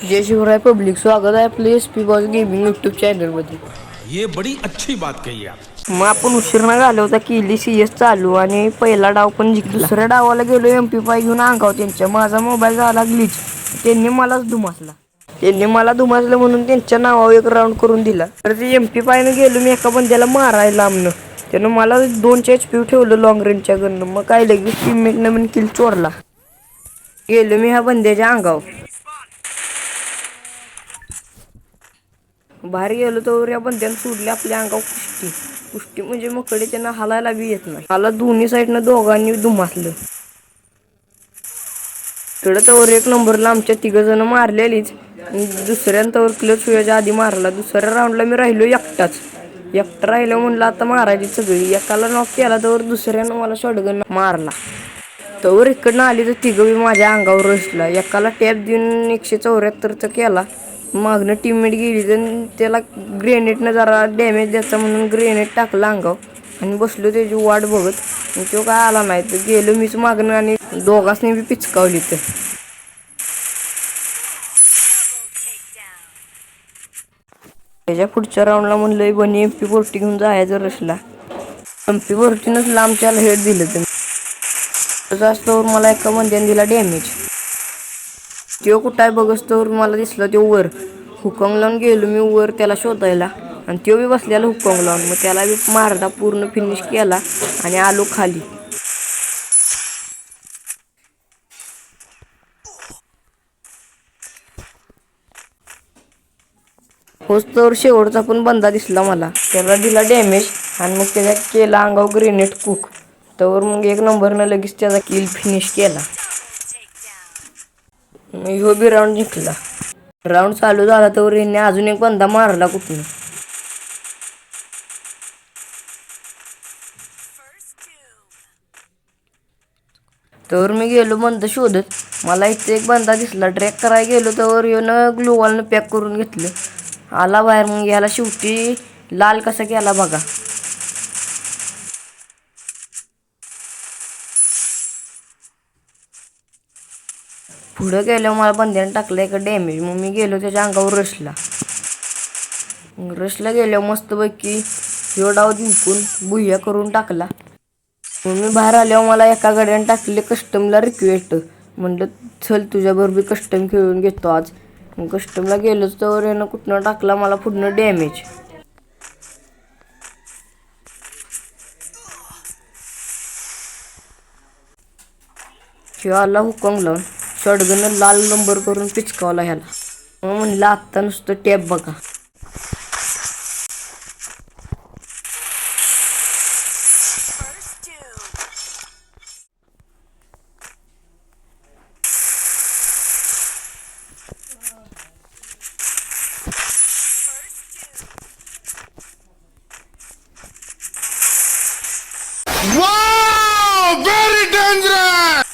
जय Shivray public, स्वागत आहे आपले SP boss gaming YouTube channel मध्ये. ये बड़ी अच्छी बात कही आप. मग आपण उशिरा घालवता होता केली CS चालू आणि पहिला डाव पण जिंकला. दुसऱ्या डावाला गेलो MP5 घेऊन अंगाव त्यांच्या. माझा मोबाईल झाला ग्लिच. त्यांनी मलाच धुमासला. त्यांनी मला धुमासलं म्हणून त्यांच्या नावावर एक राऊंड करून दिला. तर ते MP5 ने गेलो मी एका बंद्याला मारायला लांबनं. त्यानं मला 2च्या HP ठेवलं लॉंग रेंजच्या गननं. मग काय लगेच टीममेटनं पण किल चोरला. गेलो मी ह्या बंद्याच्या अंगावर. बाहेर गेलो तर या बंद्यानं सोडली आपल्या अंगावर कुस्ती. कुस्ती म्हणजे मकडे त्यांना हालायला बी येत नाही. मला दोन्ही साईडनं दोघांनी धुमासलं. इकडं तर एक नंबरला आमच्या 3 जण मारलेलीच. दुसऱ्यांतर क्लच व्हायच्या आधी मारला. दुसऱ्या राऊंडला मी राहिलो एकटाच. एकटा राहिलो म्हणलं आता मारायची सगळी. एकाला नॉक केला तर दुसऱ्यानं मला शॉटगन मारला. तर इकडनं आली तर 3 बी माझ्या अंगावर रसला. एकाला टॅप देऊन 174चा केला. मागणं टीममेट गेली तर त्याला ग्रेनेडनं जरा डॅमेज द्यायचा म्हणून ग्रेनेड टाकला अंगावर आणि बसलो त्याची वाट बघत. तो काय आला नाही तर गेलो मीच मागणं आणि दोघांनी बी पिचकावली. तर त्याच्या पुढच्या राऊंडला म्हणलं बनी MP40 घेऊन जायचं रसला. MP40नंच लांबच्याला हेड दिलं. तर जास्तवर मला एका बंद्याने दिला डॅमेज. तो कुठं आहे बघस तर मला दिसला तो वर. हुकॉंग लावून गेलो मी वर त्याला शोधायला आणि तो बी बसलेला हुकॉंग लावून. मग त्याला बी मारला, पूर्ण फिनिश केला आणि आलो खाली. होच तर शेवटचा पण बंदा दिसला मला. त्याला दिला डॅमेज आणि मग त्याच्या केला अंगावर ग्रेनेड कुक. तर मग 1 नंबरनं लगेच त्याचा किल फिनिश केला. ह्यो बी राऊंड जिंकला. राऊंड चालू झाला तर यांनी अजून एक बंदा मारला कुठून. तर मी गेलो बंद शोधत. मला इथे एक बंदा दिसला. ट्रॅक करायला गेलो तर येऊन ग्लोवालनं पॅक करून घेतलं. आला बाहेर. मग याला शेवटी लाल कसा केला बघा. पुढं गेल्यावर मला बंद्यानं टाकलं एक डॅमेज. मग मी गेलो त्याच्या अंगावर रशला गेल्यावर मस्तपैकी ह्यो डाव जिंकून बुह्या करून टाकला. मग मी बाहेर आल्यावर मला एका गाड्यानं टाकले कस्टमला रिक्वेस्ट. म्हणलं चल तुझ्याबरोबर बी कस्टम खेळून घेतो आज. मग कस्टमला गेलोच तर यानं कुठनं टाकला मला पुढनं डॅमेज. ह्यो आला हुकॉंग लावून शॉटगन लाल नंबर करून पिचकावला ह्याला. मग म्हणलं आत्ता नुसतं टॅप बघा. Wow, very dangerous.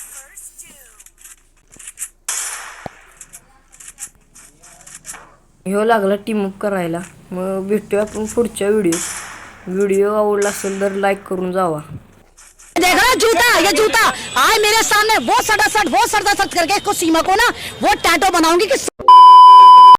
ह्यो लागला टीम अप करायला. मग भेटूया आपण पुढच्या व्हिडिओ आवडला असेल तर लाईक करून जावा. देखा जूता, ये जूता आए मेरे सामने वो सटासट करके इसको सीमा को ना वो टैटो बनाऊंगी कि